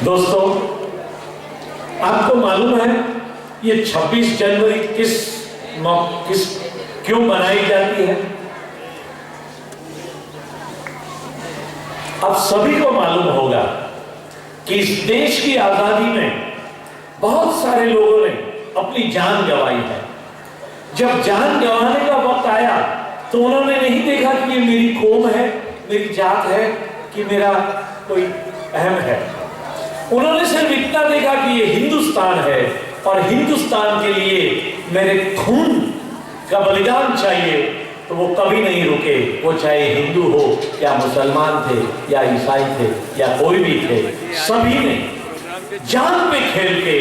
दोस्तों, आपको मालूम है ये 26 जनवरी क्यों मनाई जाती है? अब सभी को मालूम होगा कि इस देश की आजादी में बहुत सारे लोगों ने अपनी जान गंवाई है। जब जान गंवाने का वक्त आया तो उन्होंने नहीं देखा कि ये मेरी कौम है, मेरी जात है, कि मेरा कोई अहम है। उन्होंने सिर्फ इतना देखा कि ये हिंदुस्तान है और हिंदुस्तान के लिए मेरे खून का बलिदान चाहिए, तो वो कभी नहीं रुके। वो चाहे हिंदू हो या मुसलमान थे या ईसाई थे या कोई भी थे, सभी ने जान पे खेल के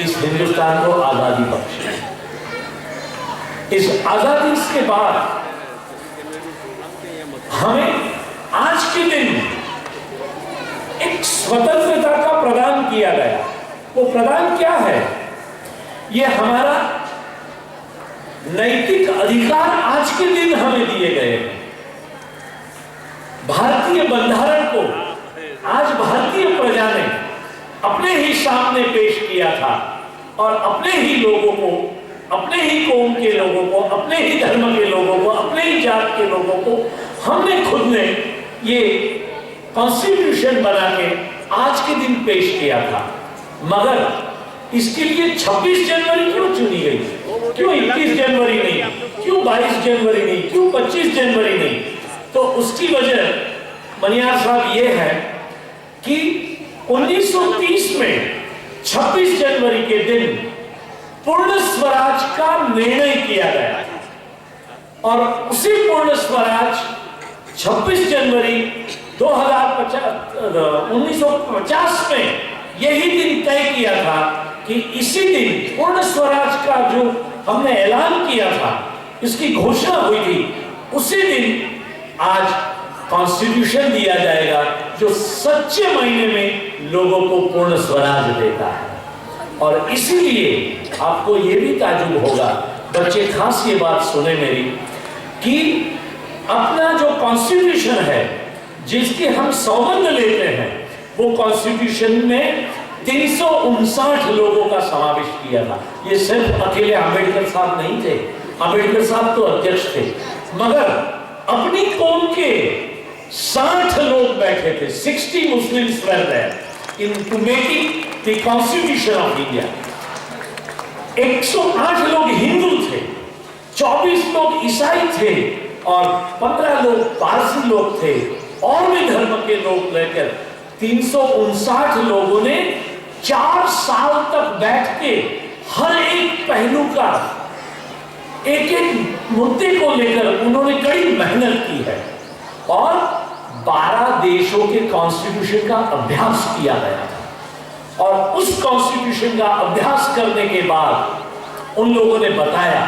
इस हिंदुस्तान को आजादी बख्शी। इस आजादी के बाद हमें आज के दिन एक स्वतंत्रता का प्रदान किया गया। वो प्रदान क्या है? ये हमारा नैतिक अधिकार आज के दिन हमें दिए गए हैं। भारतीय बंधारण को आज भारतीय प्रजा ने अपने ही सामने पेश किया था और अपने ही लोगों को, अपने ही कौम के लोगों को, अपने ही धर्म के लोगों को, अपने ही जात के लोगों को हमने खुद ने ये कॉन्स्टिट्यूशन बना के आज के दिन पेश किया था। मगर इसके लिए 26 जनवरी क्यों चुनी गई? क्यों 21 जनवरी नहीं? क्यों 22 जनवरी नहीं? क्यों 25 जनवरी नहीं? तो उसकी वजह मनियार साहब ये है कि 1930 में 26 जनवरी के दिन पूर्ण स्वराज का निर्णय किया गया और उसी पूर्ण स्वराज 26 जनवरी 1950 में यही दिन तय किया था कि इसी दिन पूर्ण स्वराज का जो हमने ऐलान किया था, इसकी घोषणा हुई थी, उसी दिन आज कॉन्स्टिट्यूशन दिया जाएगा जो सच्चे मायने में लोगों को पूर्ण स्वराज देता है। और इसीलिए आपको यह भी ताजुब होगा, बच्चे खास ये बात सुने मेरी, कि अपना जो कॉन्स्टिट्यूशन है जिसके हम सौगंध लेते हैं, वो कॉन्स्टिट्यूशन में 359 लोगों का समावेश किया था। ये सिर्फ अकेले अंबेडकर साहब नहीं थे, अंबेडकर साहब तो अध्यक्ष थे, मगर अपनी कौम के 60 लोग बैठे थे। 60 Muslims were there in to making the Constitution of India। 108 लोग हिंदू थे, 24 लोग ईसाई थे और 15 लोग पारसी लोग थे, और भी धर्म के लोग लेकर 359 लोगों ने 4 साल तक बैठ के हर एक पहलू का, एक एक मुद्दे को लेकर उन्होंने कड़ी मेहनत की है और 12 देशों के कॉन्स्टिट्यूशन का अभ्यास किया गया था। और उस कॉन्स्टिट्यूशन का अभ्यास करने के बाद उन लोगों ने बताया,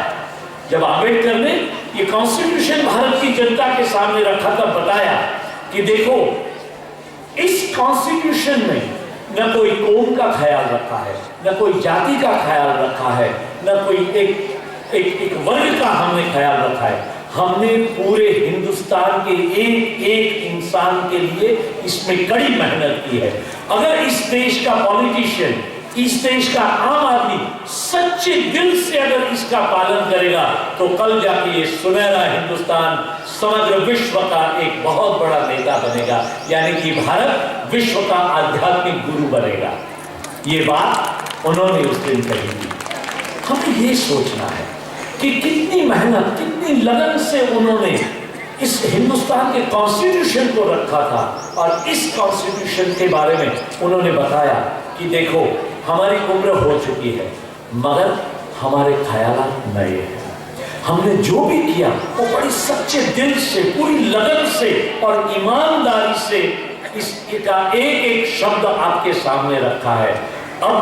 जब आंबेडकर ने ये कॉन्स्टिट्यूशन भारत की जनता के सामने रखा था, बताया कि देखो, इस कॉन्स्टिट्यूशन में न कोई कौम का ख्याल रखा है, न कोई जाति का ख्याल रखा है, न कोई एक वर्ग का हमने ख्याल रखा है। हमने पूरे हिंदुस्तान के एक एक इंसान के लिए इसमें कड़ी मेहनत की है। अगर इस देश का पॉलिटिशियन, इस देश का आम आदमी सच्चे दिल से अगर इसका पालन करेगा तो कल जाके ये सुनहरा हिंदुस्तान समग्र विश्व का एक बहुत बड़ा नेता बनेगा, यानी कि भारत विश्व का आध्यात्मिक गुरु बनेगा। ये बात उन्होंने उस दिन कही थी। हमें ये सोचना है कि कितनी मेहनत, कितनी लगन से उन्होंने इस हिंदुस्तान के कॉन्स्टिट्यूशन को रखा था और इस कॉन्स्टिट्यूशन के बारे में उन्होंने बताया कि देखो, हमारी उम्र हो चुकी है मगर हमारे ख्यालात नए हैं। हमने जो भी किया वो बड़ी सच्चे दिल से, पूरी लगन से और ईमानदारी से इसका एक एक शब्द आपके सामने रखा है। अब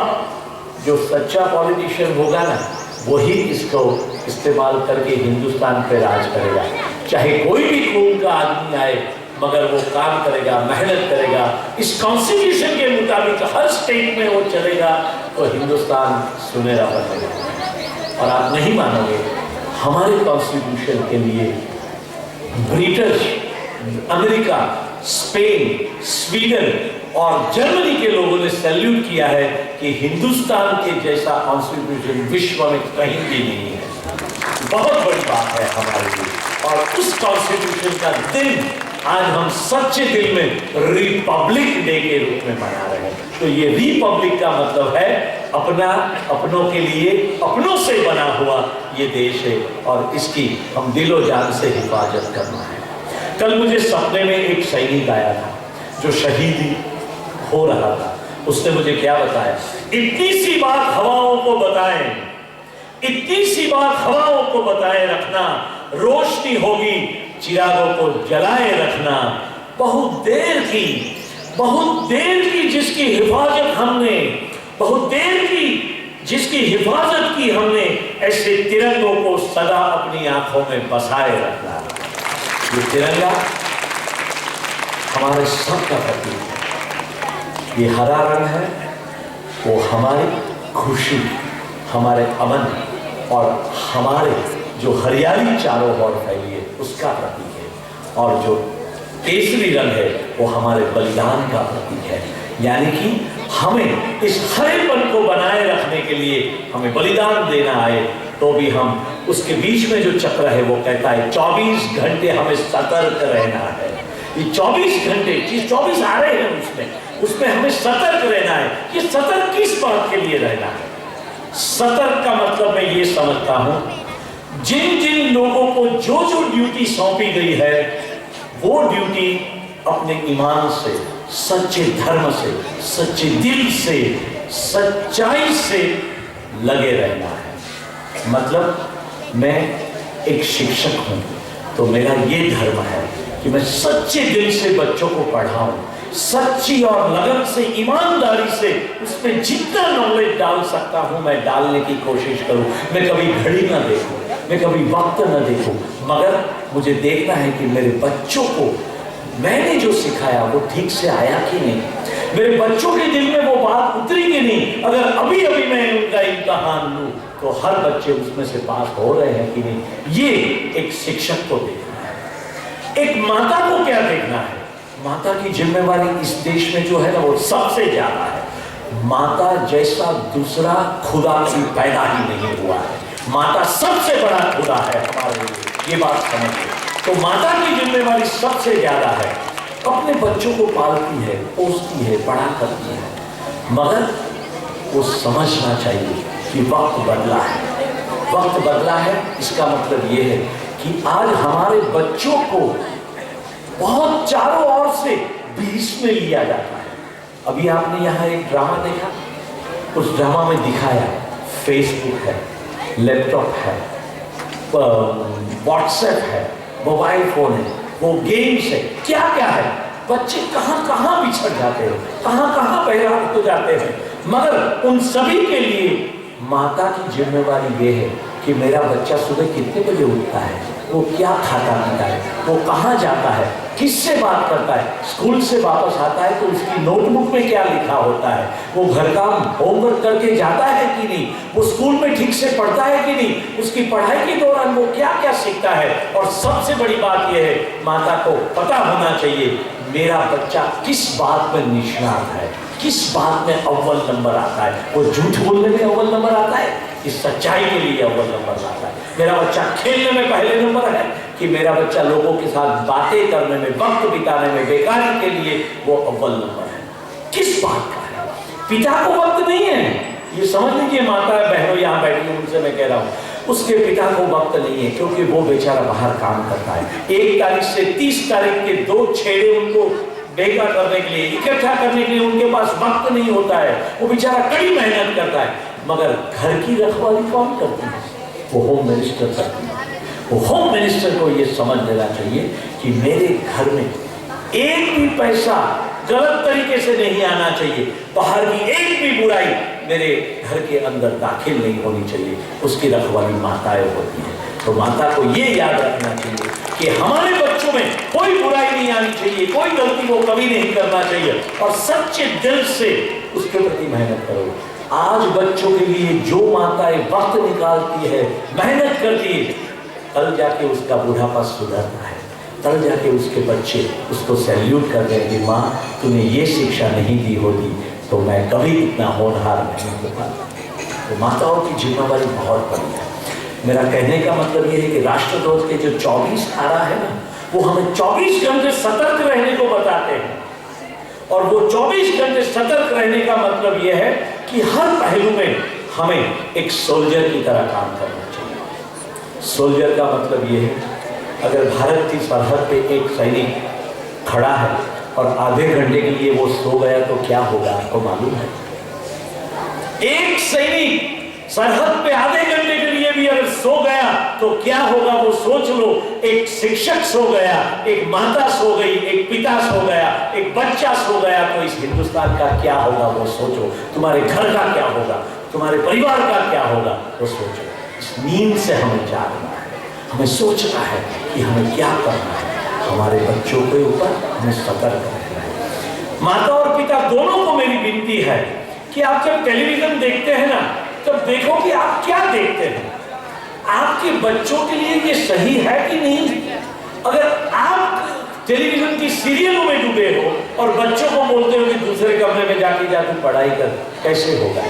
जो सच्चा पॉलिटिशियन होगा ना, वही इसको इस्तेमाल करके हिंदुस्तान पे राज करेगा। चाहे कोई भी कौम का आदमी आए, मगर वो काम करेगा, मेहनत करेगा, इस कॉन्स्टिट्यूशन के मुताबिक हर स्टेट में वो चलेगा तो हिंदुस्तान सुनहरा बनेगा। और आप नहीं मानोगे, हमारे कॉन्स्टिट्यूशन के लिए ब्रिटिश, अमेरिका, स्पेन, स्वीडन और जर्मनी के लोगों ने सैल्यूट किया है कि हिंदुस्तान के जैसा कॉन्स्टिट्यूशन विश्व में कहीं भी नहीं है। बहुत बड़ी बात है हमारे लिए, और उस कॉन्स्टिट्यूशन का दिन आज हम सच्चे दिल में रिपब्लिक डे के रूप में मना रहे हैं। तो ये रिपब्लिक का मतलब है अपना, अपनों के लिए, अपनों से बना हुआ ये देश है, और इसकी हम दिलो जान से हिफाजत करना है। कल मुझे सपने में एक सैनिक आया था जो शहीद हो रहा था। उसने मुझे क्या बताया, इतनी सी बात हवाओं को बताएं, इतनी सी बात हवाओं को बताए रखना, रोशनी होगी चिरागों को जलाए रखना। बहुत देर की जिसकी हिफाजत हमने, बहुत देर की जिसकी हिफाजत की हमने, ऐसे तिरंगों को सदा अपनी आंखों में बसाए रखना। ये तिरंगा हमारे सबका प्रतीक है। ये हरा रंग है, वो हमारी खुशी, हमारे अमन और हमारे जो हरियाली चारों ओर फैली है उसका प्रतीक है। और जो केसरी रंग है वो हमारे बलिदान का प्रतीक है। यानी कि हमें इस हरेपन को बनाए रखने के लिए हमें बलिदान देना आए तो भी हम उसके बीच में जो चक्र है वो कहता है 24 घंटे हमें सतर्क रहना है। ये 24 घंटे, 24 आ रहे हैं उसमें हमें सतर्क रहना है। ये सतर्क किस बात के लिए रहना है? सतर्क का मतलब मैं ये समझता हूं, जिन जिन लोगों को जो जो ड्यूटी सौंपी गई है वो ड्यूटी अपने ईमान से, सच्चे धर्म से, सच्चे दिल से, सच्चाई से लगे रहना है। मतलब मैं एक शिक्षक हूं तो मेरा ये धर्म है कि मैं सच्चे दिल से बच्चों को पढ़ाऊं, सच्ची और लगन से, ईमानदारी से उसमें जितना नॉलेज डाल सकता हूं मैं डालने की कोशिश करूं। मैं कभी घड़ी ना देखूं, मैं कभी वक्त ना देखूं, मगर मुझे देखना है कि मेरे बच्चों को मैंने जो सिखाया वो ठीक से आया कि नहीं, मेरे बच्चों के दिल में वो बात उतरी कि नहीं। अगर अभी अभी मैं उनका इम्तिहान लूं तो हर बच्चे उसमें से पास हो रहे हैं कि नहीं, ये एक शिक्षक को देखना है। एक माता को क्या देखना है? माता की जिम्मेवारी इस देश में जो है ना वो सबसे ज्यादा है। माता जैसा दूसरा खुदा की पैदा ही नहीं हुआ है। माता सबसे बड़ा खुदा है हमारे लिए, ये बात समझिए। तो माता की जिम्मेवारी सबसे ज्यादा है। अपने बच्चों को पालती है, पोसती है, बड़ा करती है, मगर वो समझना चाहिए कि वक्त बदला है। वक्त बदला है इसका मतलब ये है कि आज हमारे बच्चों को बहुत चारों ओर से बीच में लिया जाता है। अभी आपने यहाँ एक ड्रामा देखा, उस ड्रामा में दिखाया फेसबुक है, लैपटॉप है, व्हाट्सएप है, मोबाइल फोन है, वो गेम्स है, क्या क्या है। बच्चे कहाँ कहाँ बिछड़ जाते हैं, कहाँ कहाँ बहराम हो जाते हैं। मगर उन सभी के लिए माता की जिम्मेवारी ये है कि मेरा बच्चा सुबह कितने बजे उठता है, वो क्या खाता पीता है, वो कहाँ जाता है, किससे बात करता है, स्कूल से वापस आता है तो उसकी नोटबुक में क्या लिखा होता है, वो घर का होमवर्क करके जाता है कि नहीं, वो स्कूल में ठीक से पढ़ता है कि नहीं, उसकी पढ़ाई के दौरान वो क्या क्या सीखता है। और सबसे बड़ी बात यह है, माता को पता होना चाहिए मेरा बच्चा किस बात में निष्णात है, किस बात में अव्वल नंबर आता है। वो झूठ बोलने में अव्वल नंबर आता है, इस सच्चाई के लिए अव्वल नंबर आता है। मेरा बच्चा खेलने में पहले नंबर है कि मेरा बच्चा लोगों के साथ बातें करने में, वक्त बिताने में, बेकारी के लिए वो अव्वल नंबर है। किस बात का है? पिता को वक्त नहीं है, ये समझ लीजिए। माता बहनों यहाँ बैठी हूँ, उनसे मैं कह रहा हूँ उसके पिता को वक्त नहीं है क्योंकि वो बेचारा बाहर काम करता है। 1 तारीख से 30 तारीख के 2 छेड़े उनको बेगा करने के लिए, इकट्ठा करने के लिए उनके पास वक्त नहीं होता है। वो बेचारा कड़ी मेहनत करता है, मगर घर की रखवाली कौन करती है? वो होम मिनिस्टर करती है। वो होम मिनिस्टर को ये समझ लेना चाहिए कि मेरे घर में एक भी पैसा गलत तरीके से नहीं आना चाहिए, बाहर की एक भी बुराई मेरे घर के अंदर दाखिल नहीं होनी चाहिए। उसकी रखवाली माताएं होती है। तो माता को ये याद रखना चाहिए कि हमारे बच्चों में कोई बुराई नहीं आनी चाहिए, कोई गलती को कभी नहीं करना चाहिए, और सच्चे दिल से उसके प्रति मेहनत करो। आज बच्चों के लिए जो माताएं वक्त निकालती है, मेहनत करती है, कल जाके उसका बुढ़ापा सुधरता है, तब जाके उसके बच्चे उसको सैल्यूट कर रहे हैं कि माँ तूने ये शिक्षा नहीं दी होती तो मैं कभी इतना होनहार नहीं हो पाता। तो माताओं की जिम्मेदारी बहुत बड़ी है। मेरा कहने का मतलब ये है कि राष्ट्रध्वज के जो 24 धारा है ना, वो हमें 24 घंटे सतर्क रहने को बताते हैं। और वो 24 घंटे सतर्क रहने का मतलब ये है कि हर पहलू में हमें एक सोल्जर की तरह काम करना चाहिए। सोल्जर का मतलब ये है, अगर भारत की सरहद पे एक सैनिक खड़ा है और आधे घंटे के लिए वो सो गया तो क्या होगा, आपको मालूम है? एक सैनिक सरहद पे आधे घंटे के लिए भी अगर सो गया तो क्या होगा, वो सोच लो। एक शिक्षक सो गया, एक माता सो गई, एक पिता सो गया, एक बच्चा सो गया, तो इस हिंदुस्तान का क्या होगा वो सोचो। तुम्हारे घर का क्या होगा, तुम्हारे परिवार का क्या होगा वो सोचो। इस नींद से हमें जागना है, हमें सोचना है कि हमें क्या करना है। हमारे बच्चों के ऊपर हमें सतर्क रहना है। माता और पिता दोनों को मेरी विनती है कि आप जब टेलीविजन देखते हैं ना, तब देखो कि आप क्या देखते हैं। आपके बच्चों के लिए ये सही है कि नहीं। अगर आप टेलीविजन की सीरियलों में डूबे हो और बच्चों को बोलते हो कि दूसरे कमरे में जाके पढ़ाई कर, कैसे होगा?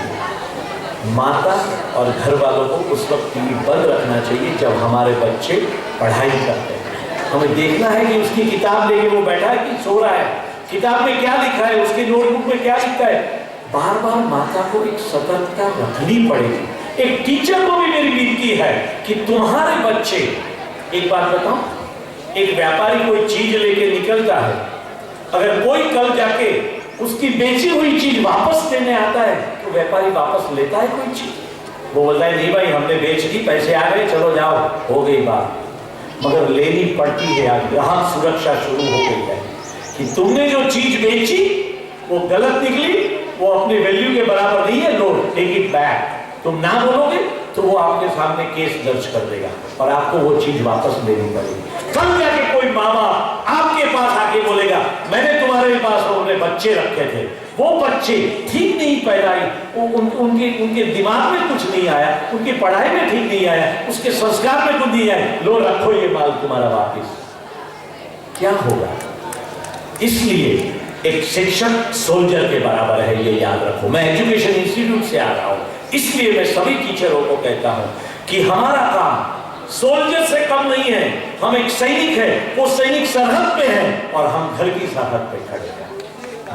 माता और घर वालों को उस वक्त टीवी बंद रखना चाहिए जब हमारे बच्चे पढ़ाई करते हैं। हमें देखना है कि उसकी किताब लेके वो बैठा है कि सो रहा है, किताब में क्या लिखा है, उसकी नोटबुक में क्या लिखा है। बार बार माता को एक सतर्कता रखनी पड़ेगी। एक टीचर को भी मेरी विनती है कि तुम्हारे बच्चे, एक बात बताओ, एक व्यापारी कोई चीज लेके निकलता है, अगर कोई कल जाके उसकी बेची हुई चीज वापस देने आता है तो व्यापारी वापस लेता है कोई चीज? वो बोलता है नहीं भाई हमने बेच दी, पैसे आ गए, चलो जाओ, हो गई बात। मगर लेनी पड़ती है। आज ग्राहक सुरक्षा शुरू हो गई है कि तुमने जो चीज बेची वो गलत निकली, वो अपने वैल्यू के बराबर नहीं है, लो टेक इट बैक। तुम ना बोलोगे तो वो आपके सामने केस दर्ज कर देगा और आपको वो चीज वापस देनी पड़ेगी। कल जाके कोई माँ बाप आपके पास आके बोलेगा मैंने तुम्हारे पास अपने बच्चे रखे थे, वो बच्चे ठीक नहीं पैदा हुए, उनके दिमाग में कुछ नहीं आया, उनकी पढ़ाई में ठीक नहीं आया, उसके संस्कार में कुछ नहीं आया, लो रखो ये माल तुम्हारा वापिस, क्या होगा? इसलिए एक शिक्षक सोल्जर के बराबर है, ये याद रखो। मैं एजुकेशन इंस्टीट्यूट से आ रहा हूं, इसलिए मैं सभी टीचरों को कहता हूं कि हमारा काम सोल्जर से कम नहीं है। हम एक सैनिक है, वो सैनिक सरहद पे है और हम घर की सरहद पे खड़े हैं।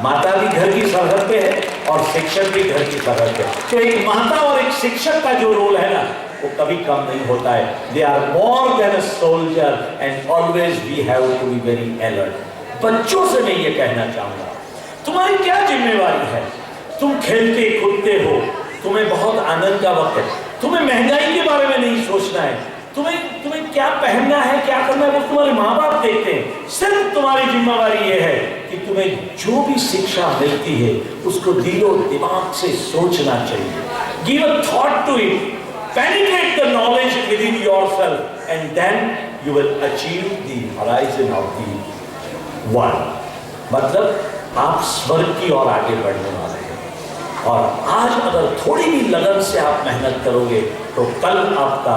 माता भी घर की सरहद पे है और शिक्षक भी घर की सरहद पे। तो एक माता और एक शिक्षक का जो रोल है ना, वो कभी कम नहीं होता है। They are more than a soldier and always we have to be very alert. बच्चों से मैं ये कहना चाहूंगा, तुम्हारी क्या जिम्मेवारी है? तुम खेलते कूदते हो, तुम्हें बहुत आनंद का वक्त है, तुम्हें महंगाई के बारे में नहीं सोचना है, तुम्हें क्या पहनना है, क्या करना है, वो तुम्हारे माँ बाप देखते हैं। सिर्फ तुम्हारी जिम्मेवारी ये है कि तुम्हें जो भी शिक्षा मिलती है उसको दिलो दिमाग से सोचना चाहिए। Give a thought to it, penetrate the knowledge within yourself and then you will achieve the horizon of the world। मतलब आप स्वर्ग की ओर आगे बढ़ने वाले हैं। और आज अगर थोड़ी भी लगन से आप मेहनत करोगे तो कल आपका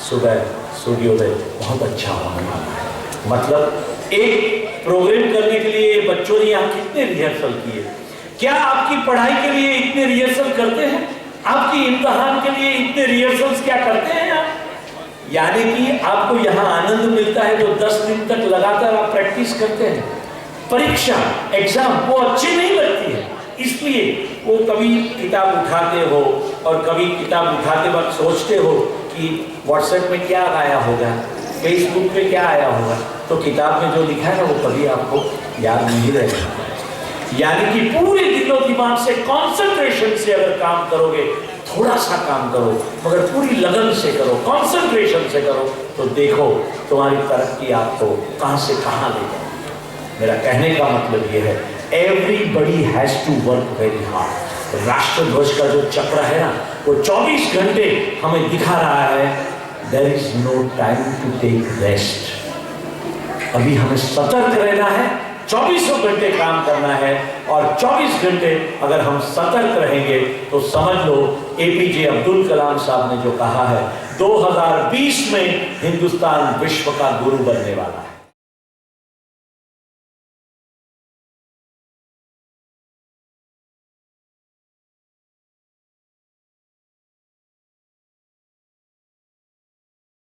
सुबह सूर्योदय बहुत अच्छा होने वाला है। मतलब एक प्रोग्राम करने के लिए बच्चों ने यहाँ कितने रिहर्सल किए? क्या आपकी पढ़ाई के लिए इतने रिहर्सल करते हैं? आपकी इम्तिहान के लिए इतने रिहर्सल्स क्या करते हैं आप? यानी कि आपको यहाँ आनंद मिलता है तो 10 दिन तक लगातार आप प्रैक्टिस करते हैं। परीक्षा, एग्जाम वो अच्छी नहीं लगती है, इसलिए वो कभी किताब उठाते हो और कभी किताब उठाते वक्त सोचते हो कि व्हाट्सएप में क्या आया होगा, फेसबुक पे क्या आया होगा, तो किताब में जो लिखा है ना वो कभी आपको याद नहीं रहेगा। यानी कि पूरे दिलो दिमाग से, कंसंट्रेशन से अगर काम करोगे, थोड़ा सा काम करो मगर पूरी लगन से करो, कंसंट्रेशन से करो, तो देखो तुम्हारी तरक्की आपको कहां से कहां ले जाए। मेरा कहने का मतलब यह है, everybody has to work very hard. राष्ट्रध्वज का जो चक्र है ना, वो 24 घंटे हमें दिखा रहा है there is no time to take rest. अभी हमें सतर्क रहना है, 24 घंटे काम करना है और 24 घंटे अगर हम सतर्क रहेंगे तो समझ लो एपीजे अब्दुल कलाम साहब ने जो कहा है 2020 में हिंदुस्तान विश्व का गुरु बनने वाला है।